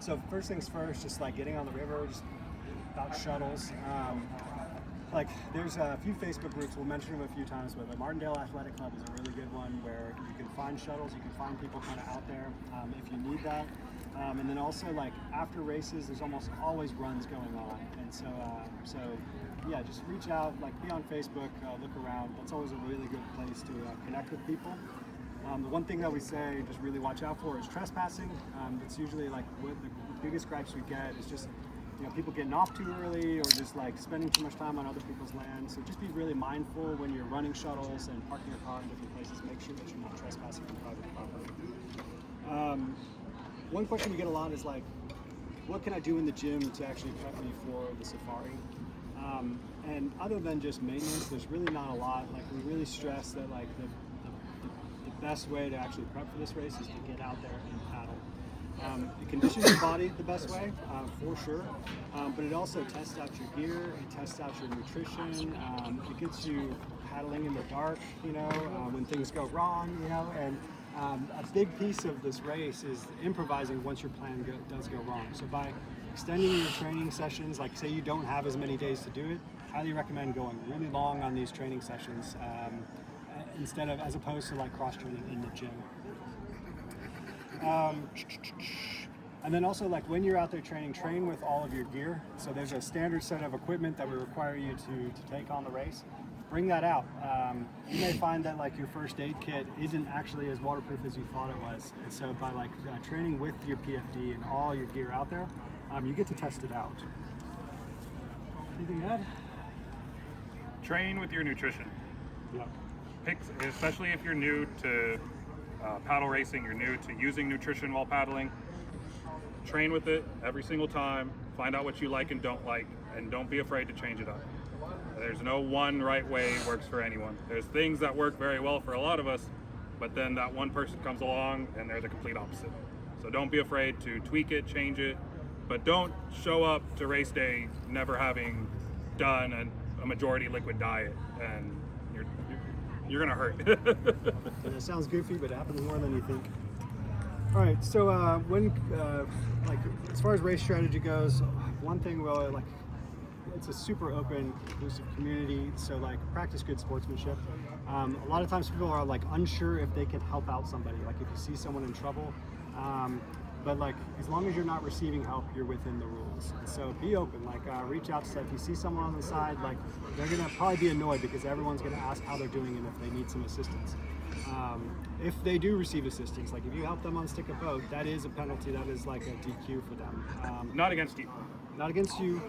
So first things first, just like getting on the river, just about shuttles. Like there's a few Facebook groups, we'll mention them a few times, but the Martindale Athletic Club is a really good one where you can find shuttles, you can find people kind of out there if you need that. And then also like after races, there's almost always runs going on. And so yeah, just reach out, like be on Facebook, look around. That's always a really good place to connect with people. The one thing that we say just really watch out for is trespassing. It's usually like what the biggest gripes we get is just people getting off too early or just like spending too much time on other people's land. So just be really mindful when you're running shuttles and parking your car in different places. Make sure that you're not trespassing on private property. One question we get a lot is like, what can I do in the gym to actually prep me for the safari? And other than just maintenance, there's really not a lot. Like we really stress that like the best way to actually prep for this race is to get out there and paddle. It conditions your body the best way, for sure, but it also tests out your gear, it tests out your nutrition, it gets you paddling in the dark, when things go wrong, and a big piece of this race is improvising once your plan does go wrong. So by extending your training sessions, like say you don't have as many days to do it, highly recommend going really long on these training sessions as opposed to like cross-training in the gym. And then also like when you're out there training, train with all of your gear. So there's a standard set of equipment that we require you to take on the race. Bring that out. You may find that like your first aid kit isn't actually as waterproof as you thought it was. And so by like training with your PFD and all your gear out there, you get to test it out. Anything to add? Train with your nutrition. Yep. Especially if you're new to paddle racing, you're new to using nutrition while paddling, train with it every single time, find out what you like and don't like, and don't be afraid to change it up. There's no one right way works for anyone. There's things that work very well for a lot of us, but then that one person comes along and they're the complete opposite. So don't be afraid to tweak it, change it, but don't show up to race day never having done a majority liquid diet, and you're gonna hurt. It sounds goofy, but it happens more than you think. All right, so like as far as race strategy goes, one thing it's a super open, inclusive community. So like practice good sportsmanship. A lot of times people are like unsure if they can help out somebody. Like if you see someone in trouble, but like as long as you're not receiving help, you're within the rules. And so be open. Like reach out to say if you see someone on the side, like they're gonna probably be annoyed because everyone's gonna ask how they're doing and if they need some assistance. If they do receive assistance, like if you help them unstick a boat, that is a penalty. That is like a DQ for them. Not against you. Not against you.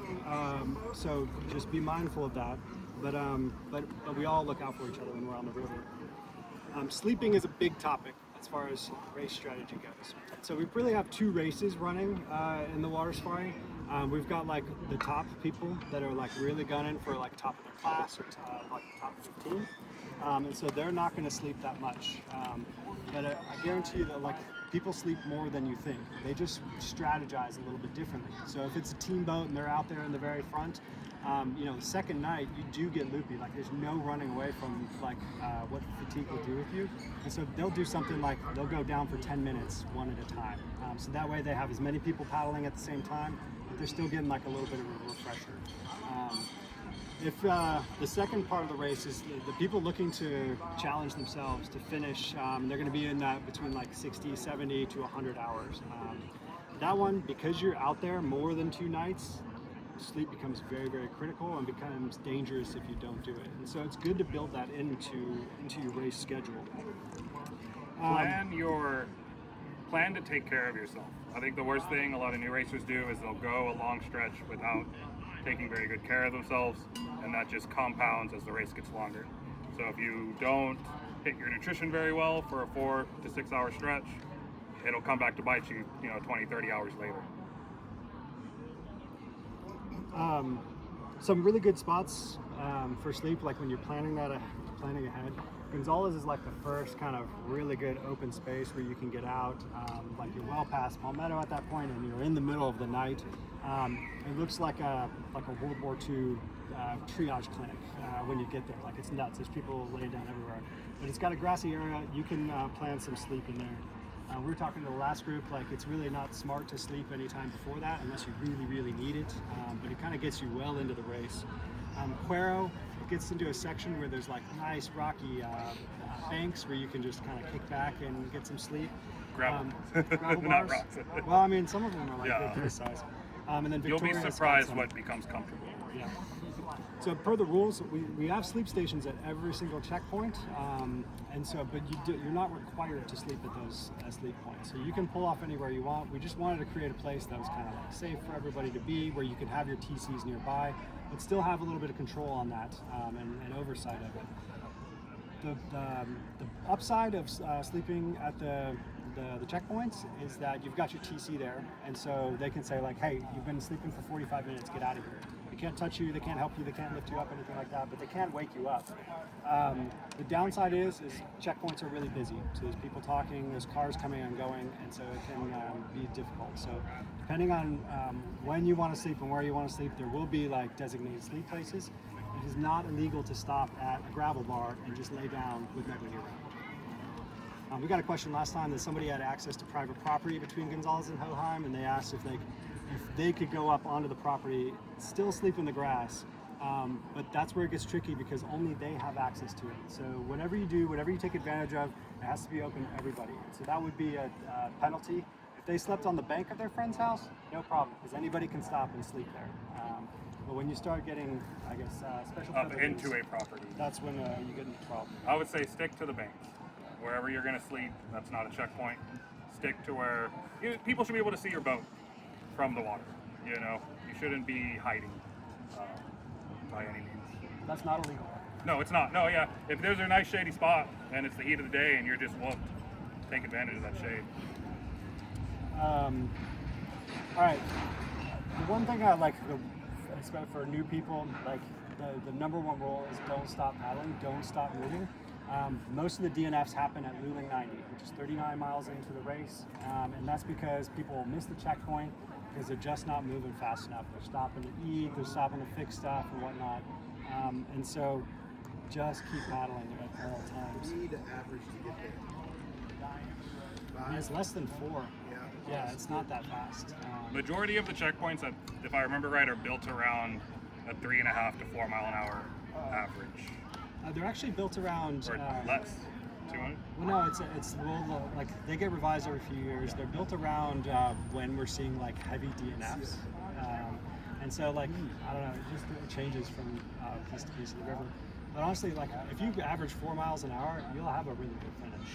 So just be mindful of that. But we all look out for each other when we're on the river. Sleeping is a big topic as far as race strategy goes. So we really have two races running in the water safari. We've got like the top people that are like really gunning for like top of their class or like top 15. And so they're not going to sleep that much. But I guarantee you that like people sleep more than you think. They just strategize a little bit differently. So if it's a team boat and they're out there in the very front, the second night you do get loopy. Like there's no running away from like what fatigue will do with you. And so they'll do something like they'll go down for 10 minutes one at a time. So that way they have as many people paddling at the same time, but they're still getting like a little bit of a refresher. If the second part of the race is the people looking to challenge themselves to finish, they're going to be in that between like 60, 70 to 100 hours. That one, because you're out there more than 2 nights, sleep becomes very, very critical and becomes dangerous if you don't do it. And so it's good to build that into your race schedule. Plan to take care of yourself. I think the worst thing a lot of new racers do is they'll go a long stretch without taking very good care of themselves, and that just compounds as the race gets longer. So if you don't hit your nutrition very well for a 4 to 6 hour stretch, it'll come back to bite you, 20, 30 hours later. Some really good spots for sleep, like when you're planning ahead. Gonzales is like the first kind of really good open space where you can get out. Like you're well past Palmetto at that point, and you're in the middle of the night. It looks like a World War II triage clinic when you get there. Like it's nuts. There's people laying down everywhere. But it's got a grassy area. You can plan some sleep in there. We were talking to the last group, like it's really not smart to sleep anytime before that unless you really, really need it, but it kind of gets you well into the race. Cuero, it gets into a section where there's like nice rocky banks where you can just kind of kick back and get some sleep. Gravel. Gravel Not bars. rocks. Well, I mean, some of them are like Yeah. this size. And then You'll be Victoria's got surprised some. what becomes comfortable. Yeah. So per the rules, we have sleep stations at every single checkpoint, and so but you're not required to sleep at those sleep points. So you can pull off anywhere you want. We just wanted to create a place that was kind of like safe for everybody to be, where you could have your TCs nearby, but still have a little bit of control on that and oversight of it. The upside of sleeping at the checkpoints is that you've got your TC there, and so they can say like, hey, you've been sleeping for 45 minutes, get out of here. They can't touch you, they can't help you, they can't lift you up, anything like that, but they can wake you up. The downside is checkpoints are really busy. So there's people talking, there's cars coming and going, and so it can be difficult. So depending on when you want to sleep and where you want to sleep, there will be like designated sleep places. It is not illegal to stop at a gravel bar and just lay down with nobody around. We got a question last time that somebody had access to private property between Gonzales and Hoheim, and they asked if they could go up onto the property, still sleep in the grass, but that's where it gets tricky because only they have access to it. So whatever you do, whatever you take advantage of, it has to be open to everybody. So that would be a penalty. If they slept on the bank of their friend's house, no problem, because anybody can stop and sleep there. But when you start getting, I guess, special Up privileges, into a property. that's when you get into trouble. I would say stick to the bank. Wherever you're going to sleep, that's not a checkpoint. Stick to where people should be able to see your boat from the water. You know, you shouldn't be hiding by any means. That's not illegal. No, it's not. No, yeah. If there's a nice shady spot and it's the heat of the day and you're just whooped, take advantage of that shade. All right. The one thing I like, especially for new people, like the number one rule is don't stop paddling, don't stop moving. Most of the DNFs happen at Luling 90, which is 39 miles into the race, and that's because people miss the checkpoint because they're just not moving fast enough. They're stopping to eat, they're stopping to fix stuff and whatnot, and so just keep paddling at all times. Need to average to get there. It's less than 4. Yeah. Yeah, it's not that fast. Majority of the checkpoints, if I remember right, are built around a 3.5 to 4 mile an hour average. They're actually built around. Or less. 200? Well, no, it's like they get revised every few years. They're built around when we're seeing like heavy DNFs, and so like I don't know, it changes from piece to piece of the river. But honestly, like if you average 4 miles an hour, you'll have a really good finish.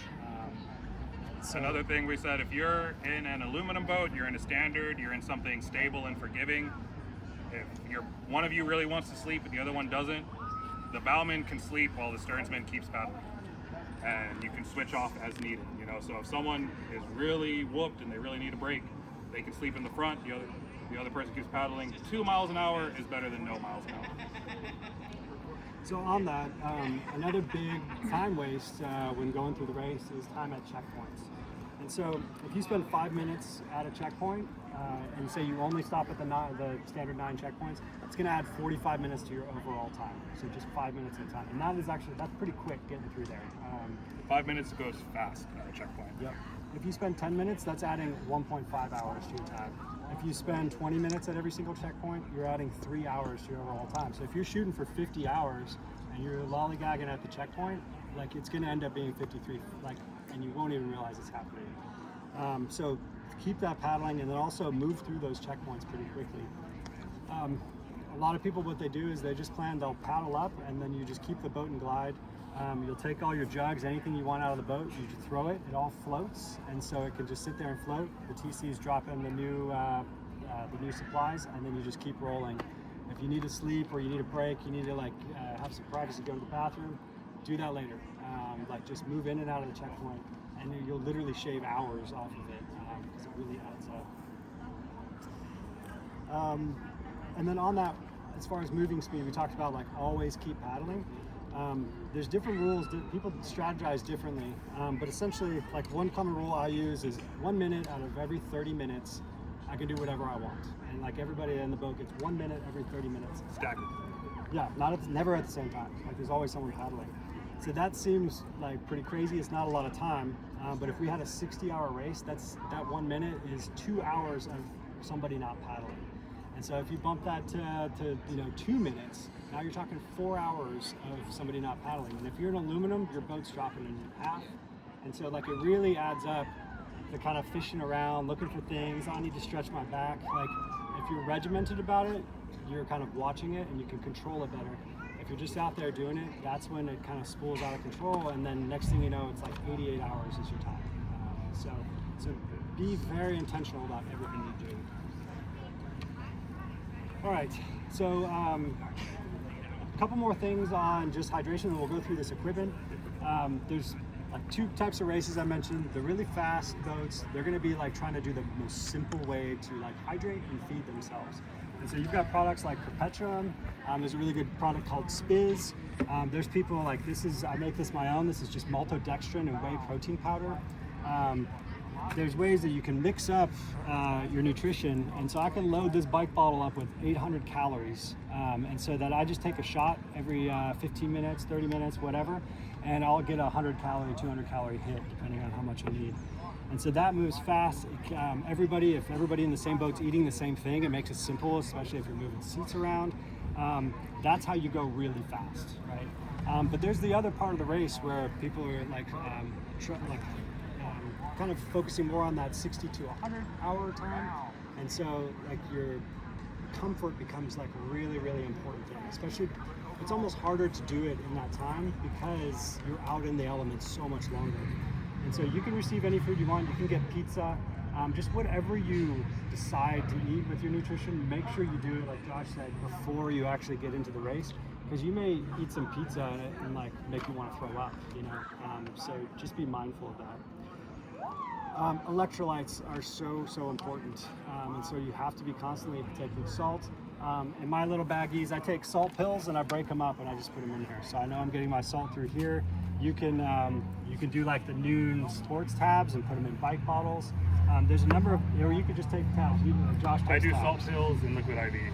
Another thing we said, if you're in an aluminum boat, you're in a standard, you're in something stable and forgiving, if one of you really wants to sleep and the other one doesn't, the bowman can sleep while the steersman keeps paddling. And you can switch off as needed, you know. So if someone is really whooped and they really need a break, they can sleep in the front, the other person keeps paddling. 2 miles an hour is better than no miles an hour. So on that, another big time waste when going through the race is time at checkpoints. And so if you spend 5 minutes at a checkpoint and say you only stop at the standard 9 checkpoints, it's going to add 45 minutes to your overall time. So just 5 minutes at a time. And that's pretty quick getting through there. 5 minutes goes fast at a checkpoint. Yep. If you spend 10 minutes, that's adding 1.5 hours to your time. If you spend 20 minutes at every single checkpoint, you're adding 3 hours to your overall time. So if you're shooting for 50 hours and you're lollygagging at the checkpoint, like it's going to end up being 53, and you won't even realize it's happening. So keep that paddling, and then also move through those checkpoints pretty quickly. A lot of people, what they do is they'll paddle up, and then you just keep the boat and glide. You'll take all your jugs, anything you want out of the boat, you just throw it, it all floats, and so it can just sit there and float. The TCs drop in the new supplies, and then you just keep rolling. If you need to sleep or you need a break, you need to have some privacy, go to the bathroom, do that later. Just move in and out of the checkpoint, and you'll literally shave hours off of it because it really adds up. And then on that, as far as moving speed, we talked about always keep paddling. There's different rules. People strategize differently, but essentially, one common rule I use is 1 minute out of every 30 minutes, I can do whatever I want, and everybody in the boat gets 1 minute every 30 minutes. Staggered. Yeah, never at the same time. There's always someone paddling. So that seems like pretty crazy. It's not a lot of time, but if we had a 60-hour race, that 1 minute is 2 hours of somebody not paddling. And so if you bump that to 2 minutes, now you're talking 4 hours of somebody not paddling. And if you're in aluminum, your boat's dropping in half. And so like it really adds up to kind of fishing around, looking for things. I need to stretch my back. Like if you're regimented about it, you're kind of watching it and you can control it better. If you're just out there doing it, that's when it kind of spools out of control, and then next thing you know, it's like 88 hours is your time. So be very intentional about everything you do. All right, so a couple more things on just hydration, and we'll go through this equipment. There's like 2 types of races I mentioned. The really fast boats, they're going to be like trying to do the most simple way to like hydrate and feed themselves. And so you've got products like Perpetuum. There's a really good product called Spiz. There's people like I make this my own. This is just maltodextrin and whey protein powder. There's ways that you can mix up your nutrition. And so I can load this bike bottle up with 800 calories. And so that I just take a shot every 15 minutes, 30 minutes, whatever. And I'll get a 100 calorie, 200 calorie hit depending on how much I need. And so that moves fast. If everybody in the same boat's eating the same thing, it makes it simple, especially if you're moving seats around. That's how you go really fast, right? But there's the other part of the race where people are kind of focusing more on that 60 to 100 hour time. And so like your comfort becomes like a really, really important thing, especially it's almost harder to do it in that time because you're out in the elements so much longer. And so you can receive any food you want. You can get pizza, just whatever you decide to eat with your nutrition. Make sure you do it, like Josh said, before you actually get into the race, because you may eat some pizza and like make you want to throw up, so just be mindful of that. Electrolytes are so important, and so you have to be constantly taking salt. In my little baggies, I take salt pills and I break them up and I just put them in here. So I know I'm getting my salt through here. You can do like the noon sports tabs and put them in bike bottles. There's a number of, or you could just take tabs. Josh takes I do tabs. salt pills and liquid IV. And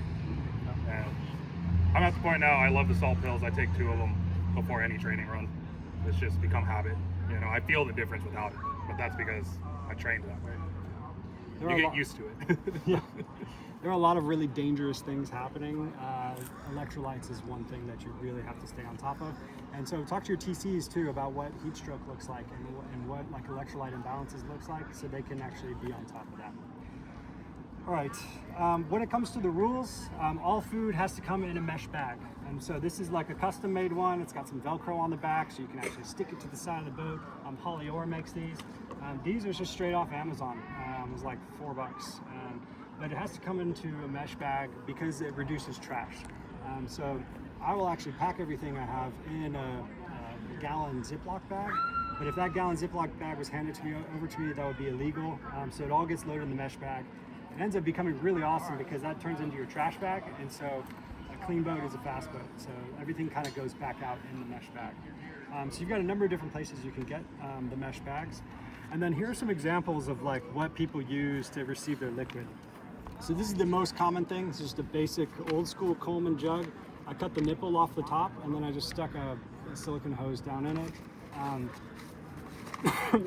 I'm at the point now, I love the salt pills. I take 2 of them before any training run. It's just become habit. I feel the difference without it, but that's because I trained that way. You get used to it. Yeah. There are a lot of really dangerous things happening. Electrolytes is one thing that you really have to stay on top of. And so talk to your TCs too about what heat stroke looks like and what like electrolyte imbalances looks like, so they can actually be on top of that. All right, when it comes to the rules, all food has to come in a mesh bag. And so this is like a custom made one. It's got some Velcro on the back so you can actually stick it to the side of the boat. Holly Orr makes these. These are just straight off Amazon. It was like $4. But it has to come into a mesh bag because it reduces trash. So I will actually pack everything I have in a gallon Ziploc bag. But if that gallon Ziploc bag was handed over to me, that would be illegal. So it all gets loaded in the mesh bag. It ends up becoming really awesome because that turns into your trash bag. And so a clean boat is a fast boat. So everything kind of goes back out in the mesh bag. So you've got a number of different places you can get the mesh bags. And then here are some examples of like what people use to receive their liquid. So this is the most common thing. It's just a basic old school Coleman jug. I cut the nipple off the top and then I just stuck a silicone hose down in it.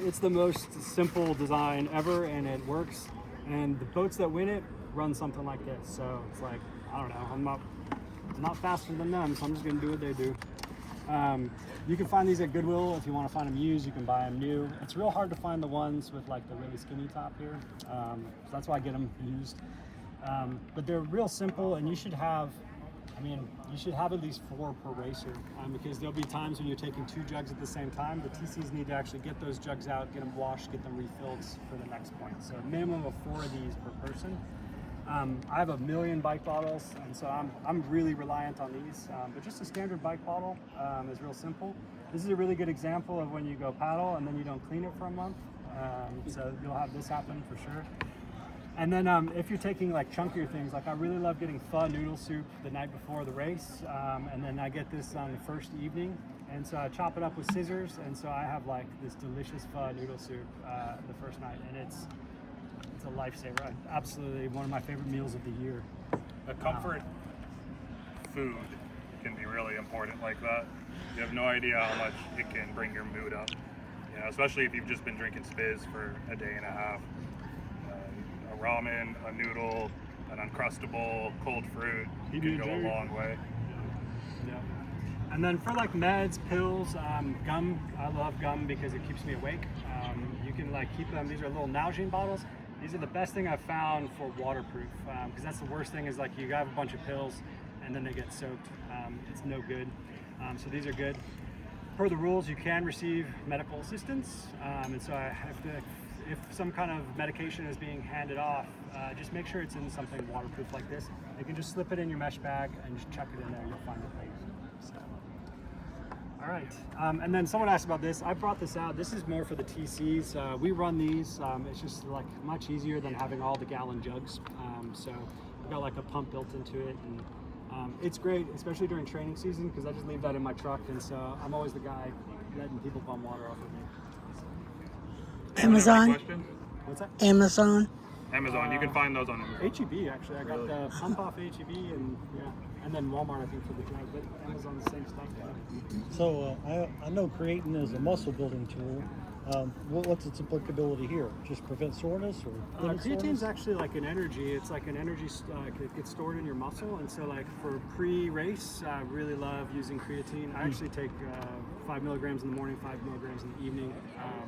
It's the most simple design ever and it works. And the boats that win it run something like this. So it's like, I don't know, I'm not faster than them, so I'm just gonna do what they do. You can find these at Goodwill. If you want to find them used, you can buy them new. It's real hard to find the ones with like the really skinny top here. So that's why I get them used. But they're real simple, and you should have at least 4 per racer, because there'll be times when you're taking 2 jugs at the same time. The TCs need to actually get those jugs out, get them washed, get them refilled for the next point. So a minimum of 4 of these per person. I have 1 million bike bottles, and so I'm really reliant on these. But just a standard bike bottle is real simple. This is a really good example of when you go paddle and then you don't clean it for a month. So you'll have this happen for sure. And then if you're taking like chunkier things, like I really love getting pho noodle soup the night before the race, and then I get this on the first evening, and so I chop it up with scissors, and so I have like this delicious pho noodle soup the first night, and it's a lifesaver. Absolutely one of my favorite meals of the year. A comfort food can be really important like that. You have no idea how much it can bring your mood up. You know, especially if you've just been drinking spizz for a day and a half. A ramen, a noodle, an Uncrustable, cold fruit can go a long way. Yeah. And then for like meds, pills, gum, I love gum because it keeps me awake. You can like keep them, these are little Nalgene bottles. These are the best thing I've found for waterproof, because that's the worst thing is like you have a bunch of pills and then they get soaked. It's no good. So these are good. Per the rules, you can receive medical assistance. And so I have to, if some kind of medication is being handed off, just make sure it's in something waterproof like this. You can just slip it in your mesh bag and just chuck it in there, you'll find it later. So. All right, and then someone asked about this. I brought this out. This is more for the TCs. We run these. It's just like much easier than having all the gallon jugs. So we've got like a pump built into it, and it's great, especially during training season, because I just leave that in my truck, and so I'm always the guy letting people bum water off of me. Amazon. What's that? Amazon. Amazon, you can find those on Amazon. HEB actually. I got the pump off HEB, and and then Walmart I think for the jug, but Amazon's the same stuff. So I know creatine is a muscle building tool. What's its applicability here? Just prevent soreness or creatine's actually like an energy. It's like an energy. It gets stored in your muscle, and so like for pre-race, I really love using creatine. I actually take 5 milligrams in the morning, 5 milligrams in the evening.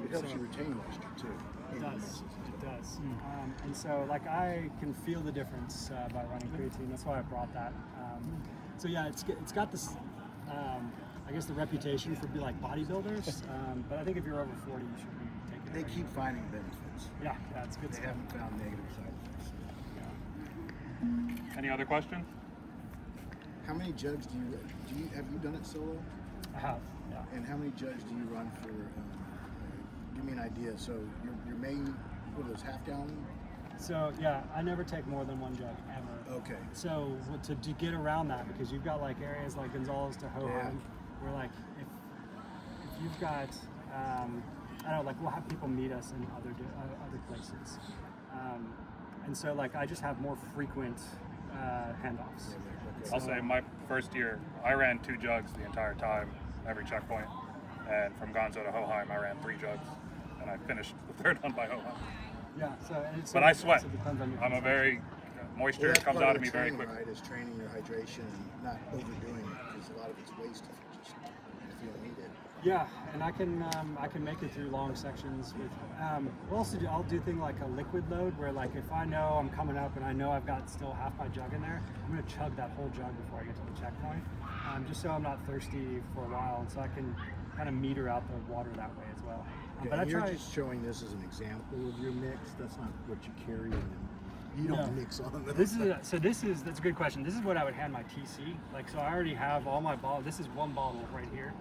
It helps you retain moisture too. It does. It does. And so like I can feel the difference by running creatine. That's why I brought that. So yeah, it's got this. I guess the reputation for being like bodybuilders, but I think if you're over 40, you should be taking it. They keep finding benefits. Yeah, it's good They stuff. haven't found negative side effects. Any other questions? How many jugs do you have you done it solo? I have, yeah. And how many jugs do you run for? Give me an idea. So your main, what are those, half gallon? So yeah, I never take more than one jug ever. Okay. So to get around that, because you've got like areas like Gonzales to Hoheim, where like if you've got I don't know, like we'll have people meet us in other places, and so like I just have more frequent handoffs. I'll say my first year, I ran 2 jugs the entire time, every checkpoint. And from Gonzo to Hoheim, I ran 3 jugs. And I finished the 3rd one by Hoheim. Yeah, so it's, But I sweat. it depends on your I'm a very, moisture Well, that's comes part out of of me the very training, quickly. right? Is training your hydration and not overdoing it, because a lot of it's waste if you don't need it. Yeah, and I can make it through long sections with. We'll also I'll do things like a liquid load, where like if I know I'm coming up and I know I've got still half my jug in there, I'm gonna chug that whole jug before I get to the checkpoint, just so I'm not thirsty for a while, and so I can kind of meter out the water that way as well. But I You're try. just showing this as an example of your mix. That's not what you carry in them. You don't mix on them. That's a good question. This is what I would hand my TC. Like, so I already have all my bottles. This is one bottle right here.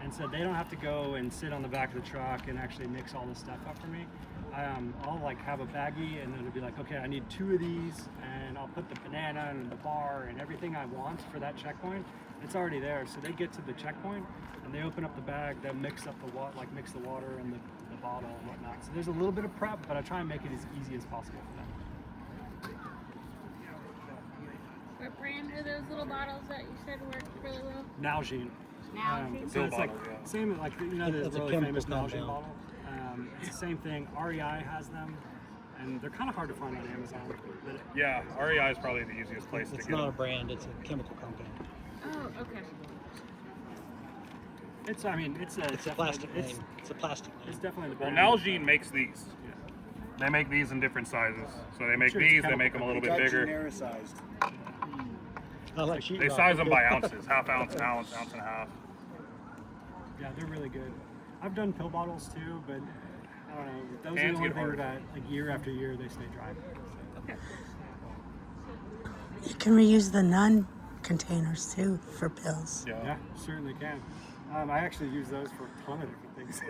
And so they don't have to go and sit on the back of the truck and actually mix all this stuff up for me. I'll like have a baggie, and it'll be like, okay, I need 2 of these, and I'll put the banana and the bar and everything I want for that checkpoint. It's already there. So they get to the checkpoint and they open up the bag, they'll mix up the water, like mix the water and the bottle and whatnot. So there's a little bit of prep, but I try and make it as easy as possible for them. What brand are those little bottles that you said work really well? Nalgene. Nalgene. So it's like bottle, yeah. same like the It's a really chemical famous Nalgene compound. bottle. It's the same thing. REI has them, and they're kind of hard to find on Amazon. But Yeah, REI is probably the easiest place to It's get not a them. brand, it's a chemical compound. Oh, okay. it's a It's a plastic name. It's a plastic It's name. definitely the Well, brand. Nalgene makes these. Yeah. They make these in different sizes. So they make Sure, it's these, they make them a little bit bigger. Genericized. I like sheetrock. They size them by ounces, half ounce, ounce, ounce and a half. Yeah, they're really good. I've done pill bottles too, but I don't know. Those are Cans the only get thing hard. that like year after year they stay dry. You can reuse the non-containers too for pills. Yeah, certainly can. I actually use those for a ton of different things.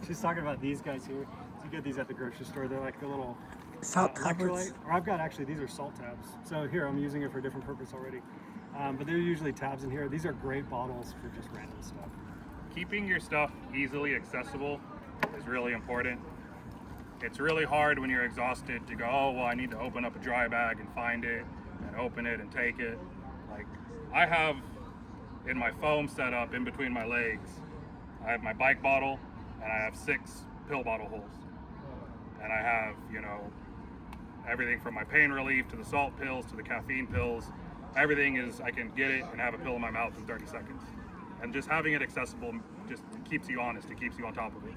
She's talking about these guys here. You get these at the grocery store. They're like the little Salt tablets. electrolyte. Or I've got actually, these are salt tabs. So here, I'm using it for a different purpose already. But there are usually tabs in here. These are great bottles for just random stuff. Keeping your stuff easily accessible is really important. It's really hard when you're exhausted to go, oh, well, I need to open up a dry bag and find it and open it and take it. Like, I have in my foam setup in between my legs, I have my bike bottle and I have 6 pill bottle holes. And I have, you know, everything from my pain relief to the salt pills to the caffeine pills. Everything is, I can get it and have a pill in my mouth in 30 seconds. And just having it accessible just keeps you honest. It keeps you on top of it.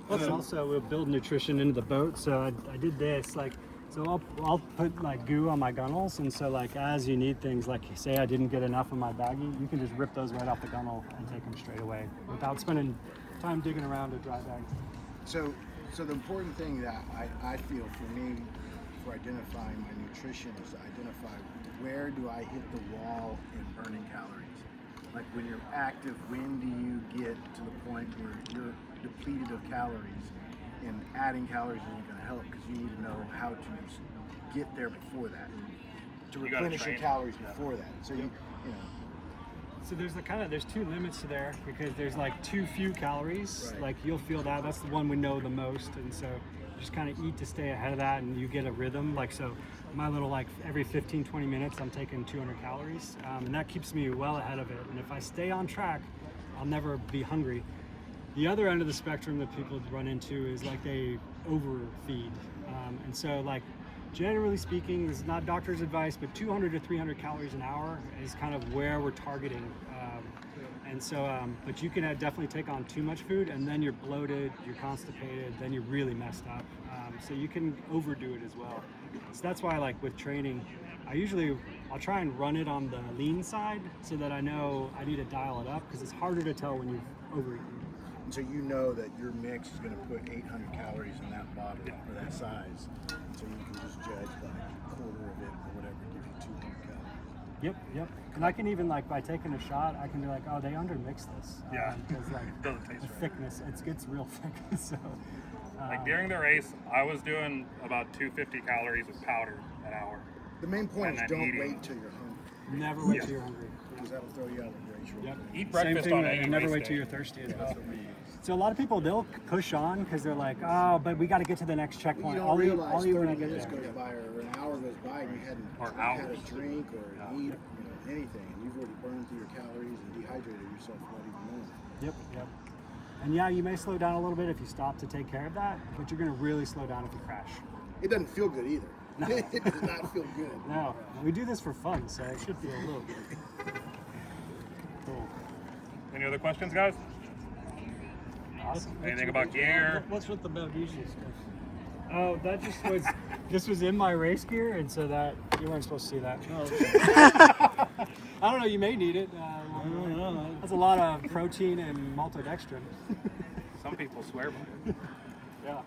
And also, we'll build nutrition into the boat. So I did this, like, so I'll put like goo on my gunnels, and so like as you need things, like say I didn't get enough of my baggie, you can just rip those right off the gunnel and take them straight away without spending time digging around a dry bag. So the important thing that I feel for me for identifying my nutrition is to identify where do I hit the wall in burning calories. Like when you're active, when do you get to the point where you're depleted of calories, and adding calories isn't going to help because you need to know how to get there before that, to You gotta replenish your train. calories before that. So you know. So there's 2 limits to there, because there's like too few calories. Right. Like you'll feel that. That's the one we know the most, and so just kind of eat to stay ahead of that, and you get a rhythm. Like so, my little like every 15-20 minutes, I'm taking 200 calories, and that keeps me well ahead of it. And if I stay on track, I'll never be hungry. The other end of the spectrum that people run into is like they overfeed, and so like generally speaking, this is not doctor's advice, but 200 to 300 calories an hour is kind of where we're targeting. And so, but you can definitely take on too much food, and then you're bloated, you're constipated, then you're really messed up. So you can overdo it as well. So that's why, like with training, I'll try and run it on the lean side so that I know I need to dial it up, because it's harder to tell when you've overeaten. And so you know that your mix is going to put 800 calories in that bottle or that size. So you can just judge like a quarter of it or whatever, give you 200 calories. Yep. And I can even like by taking a shot, I can be like, oh, they undermixed this. Yeah. Because like Doesn't taste the right. thickness, it gets real thick. So. Like during the race, I was doing about 250 calories of powder an hour. The main point And is then don't eating. wait till you're hungry, Never wait till you're hungry. because that'll throw you out of the race real Yep. quick. Eat breakfast on any and never race wait day. till you're thirsty as well. So a lot of people, they'll push on because they're like, oh, but we got to get to the next You checkpoint. don't I'll eat realize when 30 I get minutes there. goes by or an hour goes by and you hadn't Or had a hours. drink or eat anything, and you've already burned through your calories and dehydrated yourself without even knowing it. Yep. And yeah, you may slow down a little bit if you stop to take care of that, but you're going to really slow down if you crash. It doesn't feel good either. It does not feel good. No, we do this for fun, so it should feel a little good. Cool. Any other questions, guys? Awesome. Anything about gear? What's with the magnesium stuff? Oh, that just was, this was in my race gear, and so that, you weren't supposed to see that. I don't know, you may need it. That's a lot of protein and maltodextrin. Some people swear by it. Yeah.